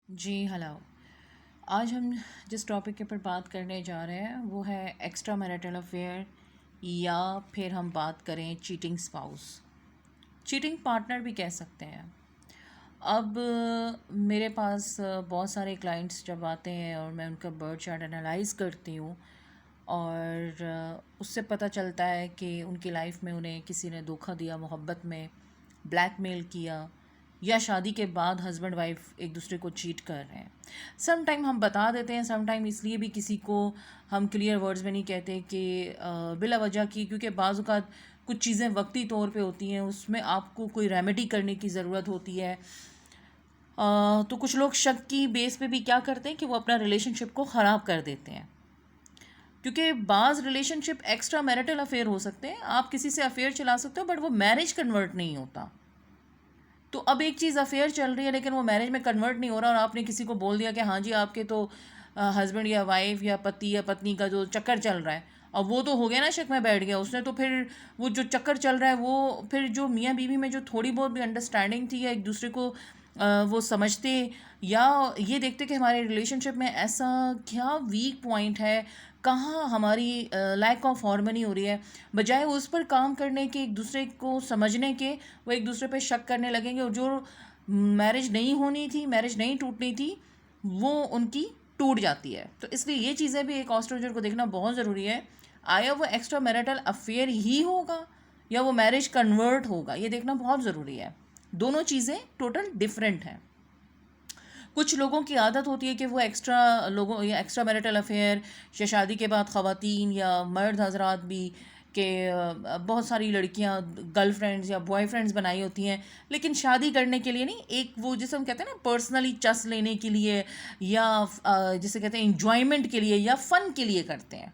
जी hello. आज हम जिस टॉपिक के ऊपर बात करने जा रहे हैं वो है एक्स्ट्रा मैरिटल अफेयर, या फिर हम बात करें चीटिंग स्पाउस, चीटिंग पार्टनर भी कह सकते हैं। अब मेरे पास बहुत सारे क्लाइंट्स जब आते हैं और मैं उनका बर्थ चार्ट एनालाइज करती हूँ, और उससे पता चलता है कि उनकी लाइफ में उन्हें किसी ने धोखा दिया, मोहब्बत में ब्लैकमेल किया, या शादी के बाद हस्बैंड वाइफ एक दूसरे को चीट कर रहे हैं। सम टाइम हम बता देते हैं, सम टाइम इसलिए भी किसी को हम क्लियर वर्ड्स में नहीं कहते कि बिला वजह की, क्योंकि बाज़ औक़ात कुछ चीज़ें वक्ती तौर पे होती हैं, उसमें आपको कोई रेमेडी करने की ज़रूरत होती है। तो कुछ लोग शक की बेस पे भी क्या करते हैं कि वो अपना रिलेशनशिप को ख़राब कर देते हैं, क्योंकि बाज़ रिलेशनशिप एक्स्ट्रा मैरिटल अफेयर हो सकते हैं। आप किसी से अफेयर चला सकते हो बट वो मैरिज कन्वर्ट नहीं होता। तो अब एक चीज़ अफेयर चल रही है लेकिन वो मैरिज में कन्वर्ट नहीं हो रहा, और आपने किसी को बोल दिया कि हाँ जी आपके तो हस्बैंड या वाइफ या पति या पत्नी का जो चक्कर चल रहा है, अब वो तो हो गया ना, शक में बैठ गया उसने, तो फिर वो जो चक्कर चल रहा है वो फिर जो मियाँ बीवी में जो थोड़ी बहुत भी अंडरस्टैंडिंग थी या एक दूसरे को वो समझते, या ये देखते कि हमारे रिलेशनशिप में ऐसा क्या वीक पॉइंट है, कहाँ हमारी लैक ऑफ हार्मनी हो रही है, बजाय उस पर काम करने के, एक दूसरे को समझने के, वो एक दूसरे पे शक करने लगेंगे, और जो मैरिज नहीं होनी थी, मैरिज नहीं टूटनी थी, वो उनकी टूट जाती है। तो इसलिए ये चीज़ें भी एक एस्ट्रोलॉजर को देखना बहुत ज़रूरी है। आया वो एक्स्ट्रा मैरिटल अफेयर ही होगा या वो मैरिज कन्वर्ट होगा, ये देखना बहुत ज़रूरी है। दोनों चीज़ें टोटल डिफरेंट हैं। कुछ लोगों की आदत होती है कि वो एक्स्ट्रा लोगों या एक्स्ट्रा मैरिटल अफेयर या शादी के बाद ख़वातीन या मर्द हजरात भी कि बहुत सारी लड़कियां गर्लफ्रेंड्स या बॉयफ्रेंड्स बनाई होती हैं, लेकिन शादी करने के लिए नहीं, एक वो जिसे हम कहते हैं ना पर्सनली चस लेने के लिए, या जिसे कहते हैं इंजॉयमेंट के लिए या फ़न के लिए करते हैं।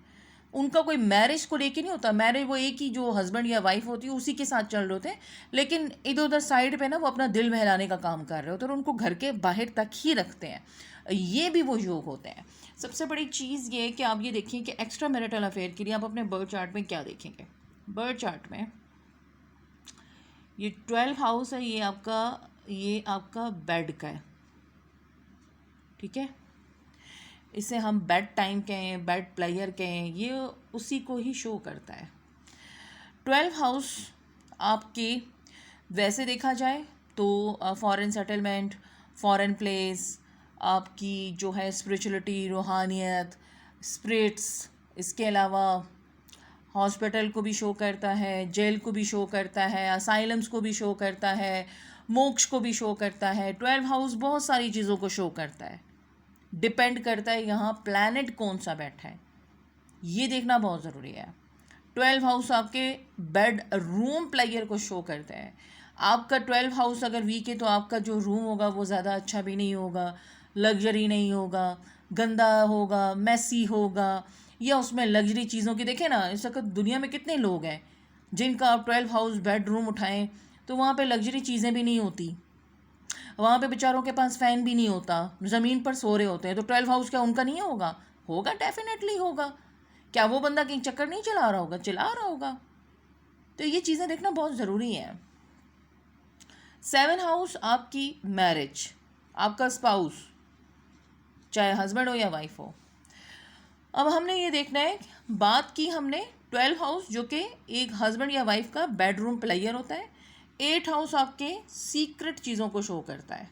उनका कोई मैरिज को लेके नहीं होता। मैरिज वो एक ही जो हस्बैंड या वाइफ होती है उसी के साथ चल रहे होते हैं, लेकिन इधर उधर साइड पे ना वो अपना दिल बहलाने का काम कर रहे होते हैं और उनको घर के बाहर तक ही रखते हैं। ये भी वो योग होते हैं। सबसे बड़ी चीज़ ये है कि आप ये देखिए कि एक्स्ट्रा मैरिटल अफेयर के लिए आप अपने बर्थ चार्ट में क्या देखेंगे। बर्थ चार्ट में ये 12 हाउस है, ये आपका बेड का है, ठीक है। इसे हम बेड टाइम कहें, बेड प्लेयर कहें, ये उसी को ही शो करता है। 12 हाउस आपके वैसे देखा जाए तो फॉरेन सेटलमेंट, फॉरेन प्लेस, आपकी जो है स्पिरिचुअलिटी, रूहानियत, स्पिरिट्स, इसके अलावा हॉस्पिटल को भी शो करता है, जेल को भी शो करता है, असाइलम्स को भी शो करता है, मोक्ष को भी शो करता है। 12 हाउस बहुत सारी चीज़ों को शो करता है। डिपेंड करता है यहाँ प्लैनेट कौन सा बैठा है, ये देखना बहुत ज़रूरी है। 12 हाउस आपके बेड रूम प्लेयर को शो करते हैं। आपका 12 हाउस अगर वीक है तो आपका जो रूम होगा वो ज़्यादा अच्छा भी नहीं होगा, लग्जरी नहीं होगा, गंदा होगा, मैसी होगा, या उसमें लग्जरी चीज़ों की देखें ना, इस वक्त दुनिया में कितने लोग हैं जिनका आप 12 हाउस बेडरूम उठाएं तो वहाँ पे लग्जरी चीज़ें भी नहीं होती, वहाँ पे बेचारों के पास फ़ैन भी नहीं होता, ज़मीन पर सो रहे होते हैं। तो 12 हाउस क्या उनका नहीं होगा? होगा, डेफिनेटली होगा। क्या वो बंदा कहीं चक्कर नहीं चला रहा होगा? चला रहा होगा। तो ये चीज़ें देखना बहुत ज़रूरी है। 7 हाउस आपकी मैरिज, आपका स्पाउस, चाहे हस्बैंड हो या वाइफ हो। अब हमने ये देखना है, बात की हमने 12 हाउस जो कि एक हस्बैंड या वाइफ का बेडरूम प्लेयर होता है। 8 हाउस आपके सीक्रेट चीज़ों को शो करता है।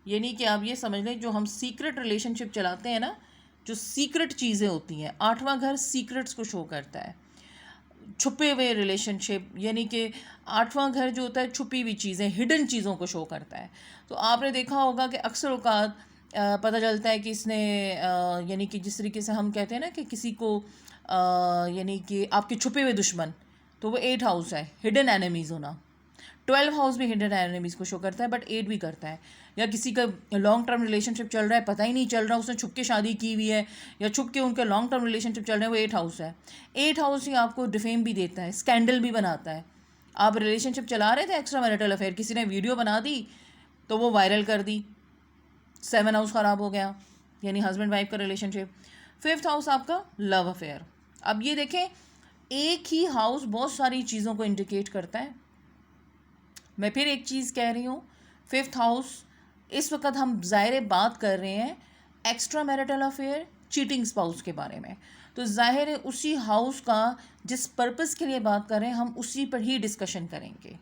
यानी कि आप ये समझ लें, जो हम सीक्रेट रिलेशनशिप चलाते हैं ना, जो सीक्रेट चीज़ें होती हैं, 8वां घर सीक्रेट्स को शो करता है, छुपे हुए रिलेशनशिप, यानी कि 8वां घर जो होता है छुपी हुई चीज़ें, हिडन चीज़ों को शो करता है। तो आपने देखा होगा कि अक्सर औकात पता चलता है कि इसने यानी कि जिस तरीके से हम कहते हैं ना कि किसी को यानी कि आपके छुपे हुए दुश्मन, तो वो 8 हाउस है, हिडन एनिमीज़ होना। 12 हाउस भी हिडन एनिमीज़ को शो करता है, बट 8 भी करता है। या किसी का लॉन्ग टर्म रिलेशनशिप चल रहा है, पता ही नहीं चल रहा, उसने छुप के शादी की हुई है, या छुप के उनके लॉन्ग टर्म रिलेशनशिप चल रहे हैं, वो 8 हाउस है। 8 हाउस ही आपको डिफेम भी देता है, स्कैंडल भी बनाता है। आप रिलेशनशिप चला रहे थे, एक्स्ट्रा मैरिटल अफेयर, किसी ने वीडियो बना दी तो वो वायरल कर दी, 7 हाउस ख़राब हो गया, यानी हस्बैंड वाइफ का रिलेशनशिप। 5th हाउस आपका लव अफेयर। अब ये देखें, एक ही हाउस बहुत सारी चीज़ों को इंडिकेट करता है। मैं फिर एक चीज़ कह रही हूँ, 5th हाउस इस वक्त हम ज़ाहिर बात कर रहे हैं extra marital affair, cheating spouse के बारे में। तो जाहिर है उसी हाउस का जिस पर्पस के लिए बात कर रहे हैं हम उसी पर ही डिस्कशन करेंगे।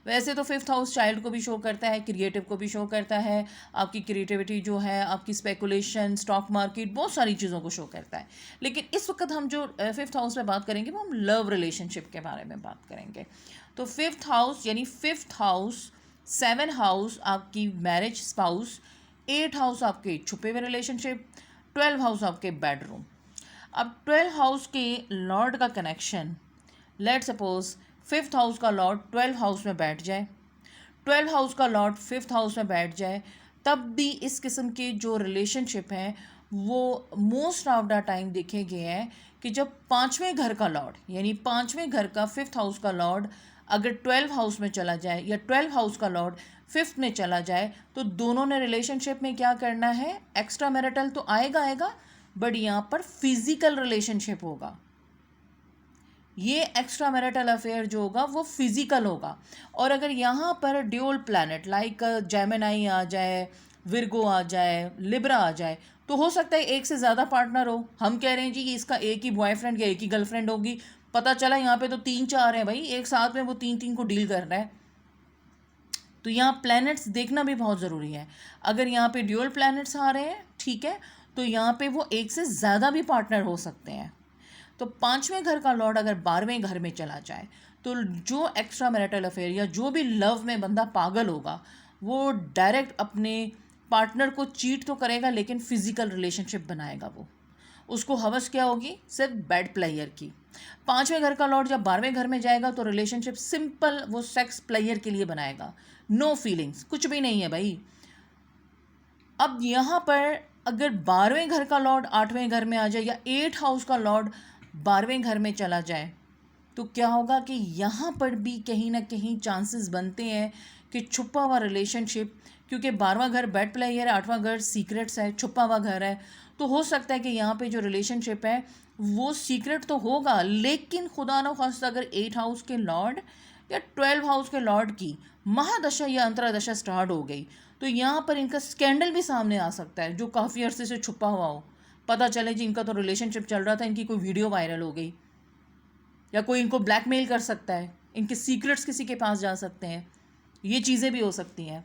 वैसे तो फिफ्थ हाउस चाइल्ड को भी शो करता है, क्रिएटिव को भी शो करता है, आपकी क्रिएटिविटी जो है, आपकी स्पेकुलेशन, स्टॉक मार्केट, बहुत सारी चीज़ों को शो करता है। लेकिन इस वक्त हम जो फिफ्थ हाउस में बात करेंगे वो हम लव रिलेशनशिप के बारे में बात करेंगे। तो फिफ्थ हाउस यानी फिफ्थ हाउस, 7 हाउस आपकी मैरिज स्पाउस, 8 हाउस आपके छुपे हुए रिलेशनशिप, 12 हाउस आपके बेडरूम। अब 12 हाउस के लॉर्ड का connection, let suppose fifth house का लॉर्ड 12 हाउस में बैठ जाए, 12 हाउस का लॉर्ड फिफ्थ हाउस में बैठ जाए, तब भी इस किस्म के जो रिलेशनशिप हैं वो मोस्ट ऑफ द टाइम देखे गए हैं कि जब पाँचवें घर का लॉर्ड यानी पाँचवें घर का फिफ्थ हाउस का लॉर्ड अगर 12 हाउस में चला जाए या 12 हाउस का लॉर्ड फिफ्थ में चला जाए तो दोनों ने रिलेशनशिप में क्या करना है, एक्स्ट्रा मैरिटल तो आएगा, बट यहाँ पर फिजिकल रिलेशनशिप होगा। ये एक्स्ट्रा मैरिटल अफेयर जो होगा वो फिजिकल होगा। और अगर यहाँ पर ड्यूल प्लैनेट लाइक जेमिनी आ जाए, विर्गो आ जाए, लिब्रा आ जाए, तो हो सकता है एक से ज़्यादा पार्टनर हो। हम कह रहे हैं जी कि इसका एक ही बॉयफ्रेंड या एक ही गर्लफ्रेंड होगी, पता चला यहाँ पे तो 3-4 हैं भाई, एक साथ में वो 3-3 को डील कर रहा है। तो यहाँ प्लैनेट्स देखना भी बहुत ज़रूरी है। अगर यहाँ पे ड्यूल प्लैनेट्स आ रहे हैं, ठीक है, तो यहाँ पे वो एक से ज़्यादा भी पार्टनर हो सकते हैं। तो पाँचवें घर का लॉर्ड अगर 12वें घर में चला जाए तो जो एक्स्ट्रा मैरिटल अफेयर या जो भी लव में बंदा पागल होगा वो डायरेक्ट अपने पार्टनर को चीट तो करेगा लेकिन फिजिकल रिलेशनशिप बनाएगा। वो उसको हवस क्या होगी, सिर्फ बेड प्लेयर की। पाँचवें घर का लॉर्ड जब 12वें घर में जाएगा तो रिलेशनशिप सिंपल वो सेक्स प्लेयर के लिए बनाएगा, नो फीलिंग्स, कुछ भी नहीं है भाई। अब यहाँ पर अगर 12वें घर का लॉर्ड 8वें घर में आ जाए या 8 हाउस का लॉर्ड 12वें घर में चला जाए तो क्या होगा कि यहाँ पर भी कहीं ना कहीं चांसेस बनते हैं कि छुपा हुआ रिलेशनशिप, क्योंकि 12वां घर बेड प्लेयर है, 8वां घर सीक्रेट्स है, छुपा हुआ घर है, तो हो सकता है कि यहाँ पे जो रिलेशनशिप है वो सीक्रेट तो होगा लेकिन खुदा न खास्ता अगर 8 हाउस के लॉर्ड या 12 हाउस के लॉर्ड की महादशा या अंतरादशा स्टार्ट हो गई तो यहाँ पर इनका स्कैंडल भी सामने आ सकता है जो काफ़ी अरसे से छुपा हुआ हो। पता चले जी इनका तो रिलेशनशिप चल रहा था, इनकी कोई वीडियो वायरल हो गई, या कोई इनको ब्लैकमेल कर सकता है, इनके सीक्रेट्स किसी के पास जा सकते हैं, ये चीज़ें भी हो सकती हैं।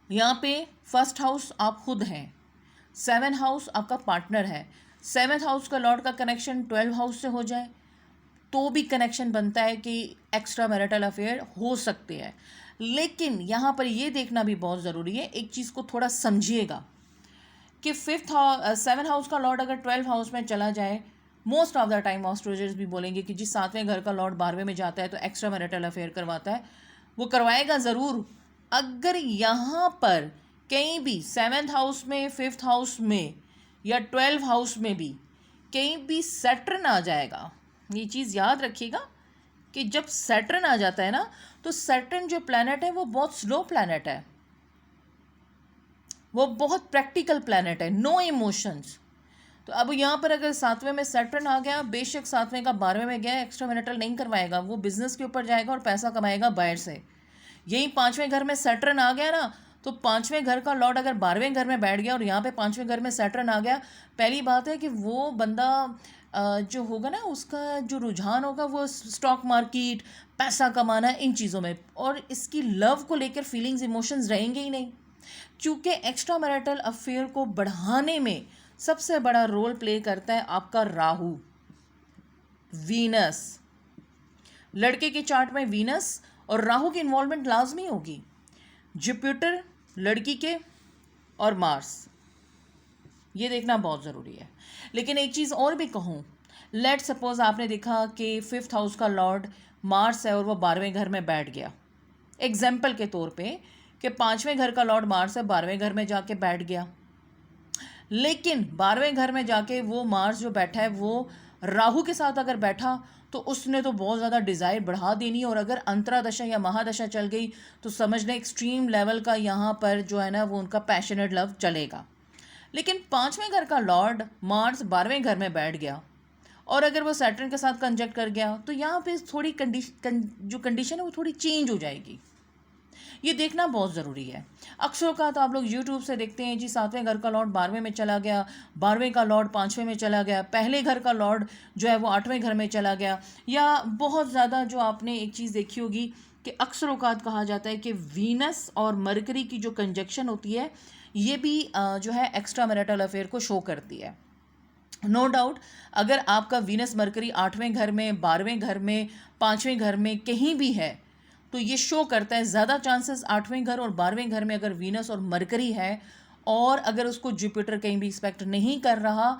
यहाँ पे फर्स्ट हाउस आप खुद हैं, 7 हाउस आपका पार्टनर है, 7th हाउस का लॉर्ड का कनेक्शन 12 हाउस से हो जाए तो भी कनेक्शन बनता है कि एक्स्ट्रा मैरिटल अफेयर हो सकते हैं। लेकिन यहाँ पर ये देखना भी बहुत ज़रूरी है, एक चीज़ को थोड़ा समझिएगा कि 7 हाउस का लॉर्ड अगर 12 हाउस में चला जाए, most of the time astrologers भी बोलेंगे कि जिस 7वें घर का लॉर्ड 12वें में जाता है तो एक्स्ट्रा मैरिटल अफेयर करवाता है, वो करवाएगा ज़रूर। अगर यहाँ पर कहीं भी 7th हाउस में, 5th हाउस में या 12 हाउस में भी कहीं भी सैटर्न आ जाएगा, ये चीज़ याद रखिएगा कि जब सैटर्न आ जाता है ना तो सैटर्न जो प्लैनेट है वो बहुत स्लो प्लैनेट है, वो बहुत प्रैक्टिकल प्लैनेट है, नो इमोशंस। तो अब यहाँ पर अगर 7वें में सैटर्न आ गया, बेशक 7वें का 12वें में गया, एक्स्ट्रा मैरिटल नहीं करवाएगा, वो बिजनेस के ऊपर जाएगा और पैसा कमाएगा बाहर से। यही 5वें घर में सैटर्न आ गया ना तो 5वें घर का लॉर्ड अगर 12वें घर में बैठ गया और यहाँ पे 5वें घर में सैटर्न आ गया, पहली बात है कि वो बंदा जो होगा ना उसका जो रुझान होगा वो स्टॉक मार्केट, पैसा कमाना, इन चीज़ों में, और इसकी लव को लेकर फीलिंग्स, इमोशंस रहेंगे ही नहीं। क्योंकि एक्स्ट्रा मैरिटल अफेयर को बढ़ाने में सबसे बड़ा रोल प्ले करता है आपका राहु, वीनस। लड़के के चार्ट में वीनस और राहु की इन्वॉल्वमेंट लाजमी होगी, जुपिटर लड़की के और मार्स, ये देखना बहुत ज़रूरी है। लेकिन एक चीज़ और भी कहूँ, लेट सपोज आपने देखा कि 5th हाउस का लॉर्ड मार्स है और वो 12वें घर में बैठ गया, एग्जाम्पल के तौर पे कि 5वें घर का लॉर्ड मार्स है, 12वें घर में जाके बैठ गया, लेकिन 12वें घर में जाके वो मार्स जो बैठा है वो राहु के साथ अगर बैठा तो उसने तो बहुत ज़्यादा डिज़ायर बढ़ा देनी, और अगर अंतरादशा या महादशा चल गई तो समझ लें एक्सट्रीम लेवल का यहाँ पर जो है ना वो उनका पैशनेट लव चलेगा। लेकिन 5वें घर का लॉर्ड मार्स 12वें घर में बैठ गया और अगर वो सैटर्न के साथ कंजक्ट कर गया तो यहाँ पे थोड़ी जो कंडीशन है वो थोड़ी चेंज हो जाएगी। ये देखना बहुत ज़रूरी है। अक्सर का तो आप लोग यूट्यूब से देखते हैं जी 7वें घर का लॉर्ड 12वें में चला गया, 12वें का लॉर्ड 5वें में चला गया, पहले घर का लॉर्ड जो है वो 8वें घर में चला गया। या बहुत ज़्यादा जो आपने एक चीज़ देखी होगी कि अक्सर औकात कहा जाता है कि वीनस और मरकरी की जो कंजक्शन होती है ये भी जो है एक्स्ट्रा मैरिटल अफेयर को शो करती है। नो डाउट अगर आपका वीनस मरकरी 8वें घर में, 12वें घर में, 5वें घर में कहीं भी है तो ये शो करता है ज़्यादा चांसेस 8वें घर और 12वें घर में अगर वीनस और मरकरी है और अगर उसको जुपिटर कहीं भी एक्सपेक्ट नहीं कर रहा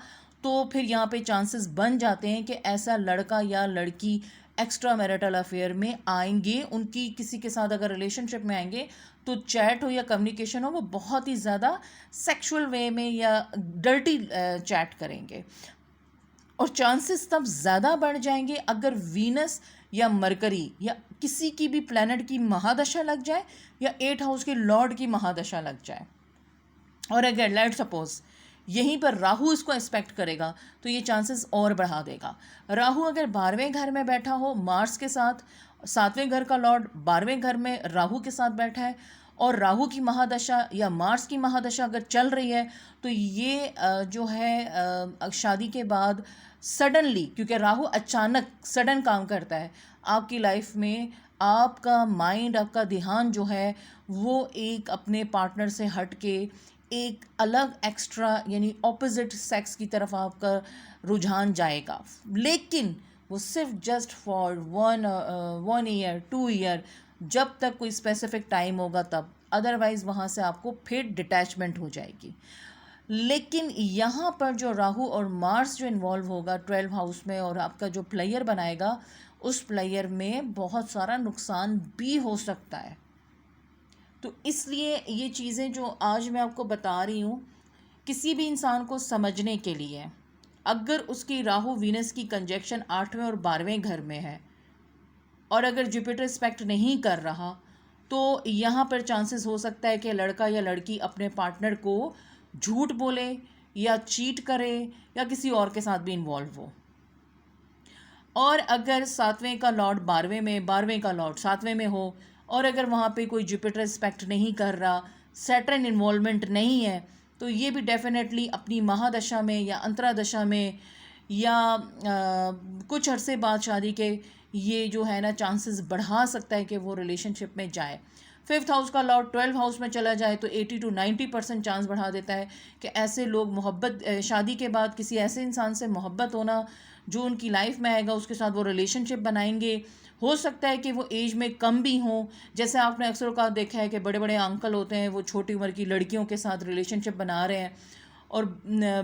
तो फिर यहाँ पे चांसेस बन जाते हैं कि ऐसा लड़का या लड़की एक्स्ट्रा मैरिटल अफेयर में आएंगे। उनकी किसी के साथ अगर रिलेशनशिप में आएंगे तो चैट हो या कम्युनिकेशन हो वो बहुत ही ज़्यादा सेक्सुअल वे में या डर्टी चैट करेंगे। और चांसेस तब ज़्यादा बढ़ जाएंगे अगर वीनस या मरकरी या किसी की भी प्लैनेट की महादशा लग जाए या 8 हाउस के लॉर्ड की महादशा लग जाए। और अगर लेट सपोज यहीं पर राहु इसको एक्सपेक्ट करेगा तो ये चांसेस और बढ़ा देगा। राहु अगर 12वें घर में बैठा हो मार्स के साथ, 7वें घर का लॉर्ड 12वें घर में राहु के साथ बैठा है और राहु की महादशा या मार्स की महादशा अगर चल रही है तो ये जो है शादी के बाद सडनली, क्योंकि राहु अचानक सडन काम करता है आपकी लाइफ में, आपका माइंड, आपका ध्यान जो है वो एक अपने पार्टनर से हट के एक अलग एक्स्ट्रा यानी ऑपोजिट सेक्स की तरफ आपका रुझान जाएगा। लेकिन वो सिर्फ जस्ट फॉर 1 ईयर 2 ईयर, जब तक कोई स्पेसिफिक टाइम होगा तब, अदरवाइज़ वहाँ से आपको फिर डिटैचमेंट हो जाएगी। लेकिन यहाँ पर जो राहु और मार्स जो इन्वॉल्व होगा 12 हाउस में और आपका जो प्लेयर बनाएगा उस प्लेयर में बहुत सारा नुकसान भी हो सकता है। तो इसलिए ये चीज़ें जो आज मैं आपको बता रही हूँ किसी भी इंसान को समझने के लिए, अगर उसकी राहु वीनस की कंजक्शन 8वें और 12वें घर में है और अगर जुपिटर एक्सपेक्ट नहीं कर रहा तो यहाँ पर चांसेस हो सकता है कि लड़का या लड़की अपने पार्टनर को झूठ बोले या चीट करे या किसी और के साथ भी इन्वॉल्व हो। और अगर 7वें का लॉर्ड 12वें में, 12वें का लॉर्ड 7वें में हो और अगर वहाँ पे कोई जुपिटर एक्सपेक्ट नहीं कर रहा, सैटर्न इन्वॉल्वमेंट नहीं है, तो ये भी डेफिनेटली अपनी महादशा में या अंतरादशा में या कुछ अरसे बाद शादी के ये जो है ना चांसेस बढ़ा सकता है कि वो रिलेशनशिप में जाए। 5th हाउस का लॉर्ड 12 हाउस में चला जाए तो 80 to 90% चांस बढ़ा देता है कि ऐसे लोग मोहब्बत, शादी के बाद किसी ऐसे इंसान से मोहब्बत होना जो उनकी लाइफ में आएगा, उसके साथ वो रिलेशनशिप बनाएंगे। हो सकता है कि वो एज में कम भी हों, जैसे आपने अक्सर का देखा है कि बड़े बड़े अंकल होते हैं वो छोटी उम्र की लड़कियों के साथ रिलेशनशिप बना रहे हैं और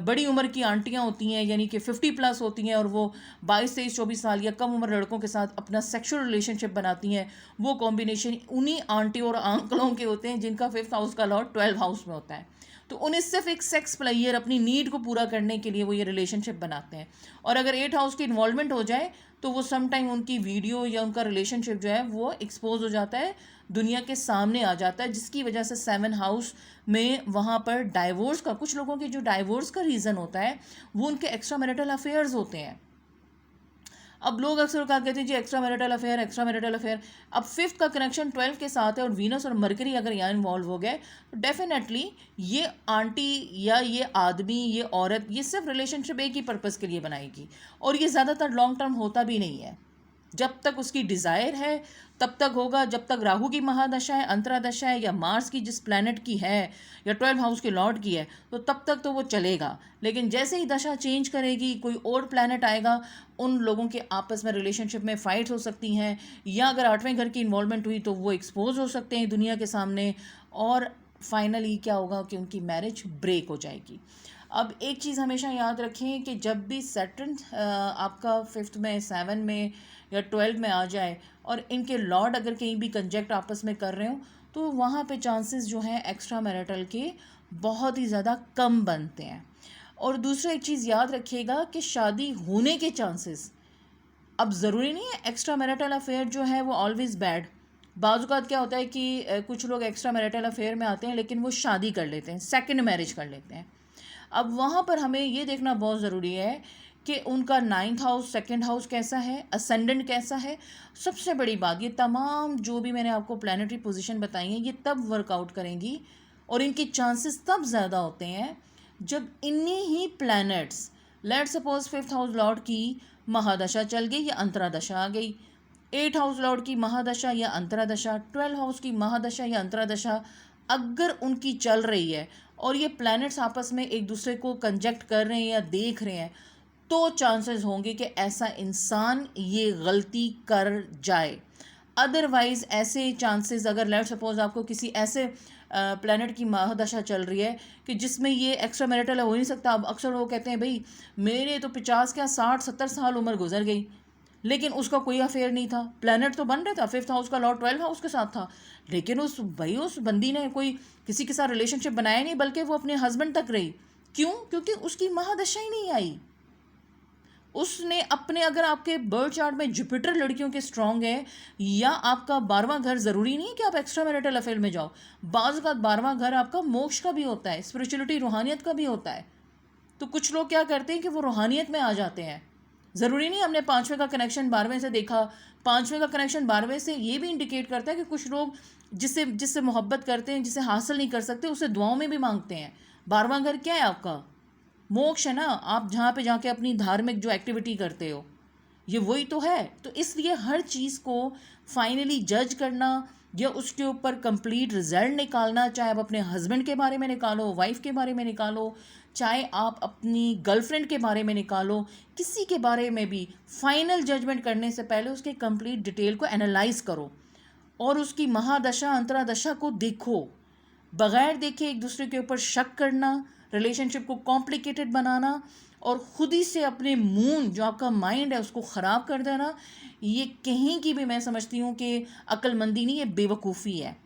बड़ी उम्र की आंटियां होती हैं यानी कि 50+ होती हैं और वो 22-23-24 साल या कम उम्र लड़कों के साथ अपना सेक्सुअल रिलेशनशिप बनाती हैं। वो कॉम्बिनेशन उन्हीं आंटी और अंकलों के होते हैं जिनका 5th हाउस का लॉर्ड 12 हाउस में होता है। तो उन्हें सिर्फ एक सेक्स प्लेयर अपनी नीड को पूरा करने के लिए वो ये रिलेशनशिप बनाते हैं। और अगर 8 हाउस की इन्वॉल्वमेंट हो जाए तो वो समटाइम उनकी वीडियो या उनका रिलेशनशिप जो है वो एक्सपोज हो जाता है, दुनिया के सामने आ जाता है, जिसकी वजह से 7 हाउस में वहाँ पर डाइवोर्स का, कुछ लोगों के जो डाइवोर्स का रीज़न होता है वो उनके एक्स्ट्रा मैरिटल अफेयर्स होते हैं। अब लोग अक्सर कहा कहते हैं जी extra marital affair, extra marital affair. अब 5th का कनेक्शन 12 के साथ है और वीनस और मरकरी अगर यहाँ इन्वॉल्व हो गए तो डेफिनेटली ये आंटी या ये आदमी, ये औरत, ये सिर्फ रिलेशनशिप एक ही पर्पज़ के लिए बनाएगी और ये ज़्यादातर लॉन्ग टर्म होता भी नहीं है। जब तक उसकी डिज़ायर है तब तक होगा, जब तक राहु की महादशा है, अंतरादशा है या मार्स की जिस प्लैनेट की है या 12 हाउस के लॉर्ड की है तो तब तक तो वो चलेगा। लेकिन जैसे ही दशा चेंज करेगी कोई और प्लैनेट आएगा, उन लोगों के आपस में रिलेशनशिप में फ़ाइट हो सकती हैं या अगर 8वें घर की इन्वॉल्वमेंट हुई तो वो एक्सपोज हो सकते हैं दुनिया के सामने और फाइनली क्या होगा कि उनकी मैरिज ब्रेक हो जाएगी। अब एक चीज़ हमेशा याद रखें कि जब भी सैटर्न आपका 5th में, 7 में या 12 में आ जाए और इनके लॉर्ड अगर कहीं भी कंजक्ट आपस में कर रहे हो तो वहाँ पे चांसेस जो हैं एक्स्ट्रा मैरिटल के बहुत ही ज़्यादा कम बनते हैं। और दूसरा एक चीज़ याद रखिएगा कि शादी होने के चांसेस, अब ज़रूरी नहीं है एक्स्ट्रा मैरिटल अफेयर जो है वो ऑलवेज़ बैड। बाज़ क्या होता है कि कुछ लोग एक्स्ट्रा मैरिटल अफेयर में आते हैं लेकिन वो शादी कर लेते हैं, सेकंड मैरिज कर लेते हैं। अब वहाँ पर हमें ये देखना बहुत ज़रूरी है कि उनका 9th हाउस, 2nd हाउस कैसा है, असेंडेंट कैसा है। सबसे बड़ी बात, ये तमाम जो भी मैंने आपको प्लानिटरी पोजीशन बताई हैं ये तब वर्कआउट करेंगी और इनके चांसेस तब ज़्यादा होते हैं जब इन्हीं ही planets, let suppose 5th house lord की महादशा चल गई या अंतरादशा आ गई, 8th हाउस लॉर्ड की महादशा या अंतरादशा, 12th हाउस की महादशा या अंतरादशा अगर उनकी चल रही है और ये प्लैनेट्स आपस में एक दूसरे को कंजक्ट कर रहे हैं या देख रहे हैं, तो चांसेस होंगे कि ऐसा इंसान ये गलती कर जाए। अदरवाइज ऐसे चांसेस, अगर लेट सपोज आपको किसी ऐसे प्लैनेट की महादशा चल रही है कि जिसमें ये एक्स्ट्रा मैरिटल हो नहीं सकता। अब अक्सर वो कहते हैं भाई मेरे तो 50 क्या 60-70 साल उम्र गुजर गई लेकिन उसका कोई अफेयर नहीं था, प्लैनेट तो बन रहा था, 5th हाउस का लॉर्ड 12th हाउस के साथ था, लेकिन उस बंदी ने कोई किसी के साथ रिलेशनशिप बनाया नहीं, बल्कि वो अपने हस्बैंड तक रही। क्यों? क्योंकि उसकी महादशा ही नहीं आई। उसने अपने, अगर आपके बर्थ चार्ट में जुपिटर लड़कियों के स्ट्रांग है या आपका 12वां घर, ज़रूरी नहीं है कि आप एक्स्ट्रा मैरिटल अफेयर में जाओ, बाज़ का 12वां घर आपका मोक्ष का भी होता है, स्पिरिचुअलिटी रूहानियत का भी होता है। तो कुछ लोग क्या करते हैं कि वो रूहानियत में आ जाते हैं। ज़रूरी नहीं हमने 5वें का कनेक्शन 12वें से देखा, 5वें का कनेक्शन 12वें से ये भी इंडिकेट करता है कि कुछ लोग जिससे मोहब्बत करते हैं, जिसे हासिल नहीं कर सकते, उसे दुआओं में भी मांगते हैं। 12वां घर क्या है आपका? मोक्ष है ना, आप जहाँ पे जाके अपनी धार्मिक जो एक्टिविटी करते हो, ये वही तो है। तो इसलिए हर चीज़ को फाइनली जज करना या उसके ऊपर कंप्लीट रिजल्ट निकालना, चाहे आप अपने हस्बैंड के बारे में निकालो, वाइफ के बारे में निकालो, चाहे आप अपनी गर्लफ्रेंड के बारे में निकालो, किसी के बारे में भी फाइनल जजमेंट करने से पहले उसके कंप्लीट डिटेल को एनालाइज करो और उसकी महादशा अंतरादशा को देखो। बगैर देखे एक दूसरे के ऊपर शक करना, रिलेशनशिप को कॉम्प्लिकेटेड बनाना और ख़ुद ही से अपने मूड, जो आपका माइंड है, उसको ख़राब कर देना, ये कहीं की भी मैं समझती हूँ कि अक्लमंदी नहीं, ये बेवकूफ़ी है।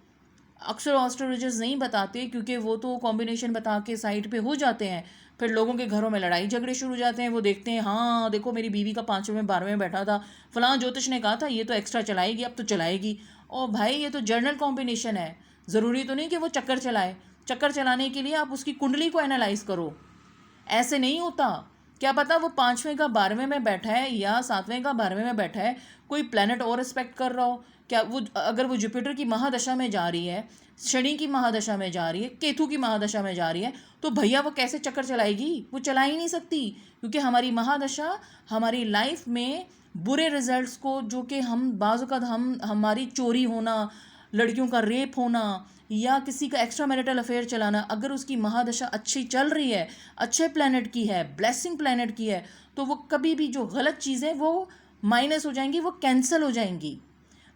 अक्सर एस्ट्रोलॉजर्स नहीं बताते क्योंकि वो तो कॉम्बिनेशन बता के साइड पे हो जाते हैं, फिर लोगों के घरों में लड़ाई झगड़े शुरू हो जाते हैं। वो देखते हैं, हाँ देखो मेरी बीवी का 5वें में 12वें में बैठा था, फलां ज्योतिष ने कहा था ये तो एक्स्ट्रा चलाएगी, अब तो चलाएगी। और भाई ये तो जर्नल कॉम्बिनेशन है, ज़रूरी तो नहीं कि वो चक्कर चलाए। चक्कर चलाने के लिए आप उसकी कुंडली को एनालाइज करो, ऐसे नहीं होता। क्या पता वो 5वें का 12वें में बैठा है या 7वें का 12वें में बैठा है, कोई प्लैनेट और रिस्पेक्ट कर रहा हो। क्या वो, अगर वो जुपिटर की महादशा में जा रही है, शनि की महादशा में जा रही है, केतु की महादशा में जा रही है, तो भैया वो कैसे चक्कर चलाएगी? वो चला ही नहीं सकती, क्योंकि हमारी महादशा हमारी लाइफ में बुरे रिजल्ट्स को, जो कि हम बाज़ औक़ात हमारी चोरी होना, लड़कियों का रेप होना या किसी का एक्स्ट्रा मैरिटल अफेयर चलाना, अगर उसकी महादशा अच्छी चल रही है, अच्छे प्लैनेट की है, ब्लेसिंग प्लैनेट की है, तो वो कभी भी जो गलत चीज़ें वो माइनस हो जाएंगी, वो कैंसिल हो जाएंगी।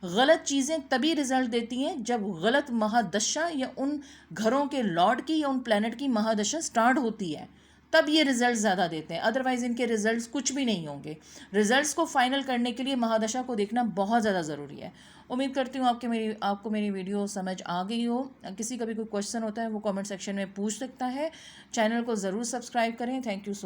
गलत चीज़ें तभी रिजल्ट देती हैं जब गलत महादशा या उन घरों के लॉर्ड की या उन प्लैनेट की महादशा स्टार्ट होती है, तब ये रिजल्ट ज़्यादा देते हैं। अदरवाइज़ इनके रिजल्ट्स कुछ भी नहीं होंगे। रिजल्ट्स को फाइनल करने के लिए महादशा को देखना बहुत ज़्यादा ज़रूरी है। उम्मीद करती हूँ आपको मेरी वीडियो समझ आ गई हो। किसी का भी कोई क्वेश्चन होता है वो कमेंट सेक्शन में पूछ सकता है। चैनल को ज़रूर सब्सक्राइब करें। Thank you so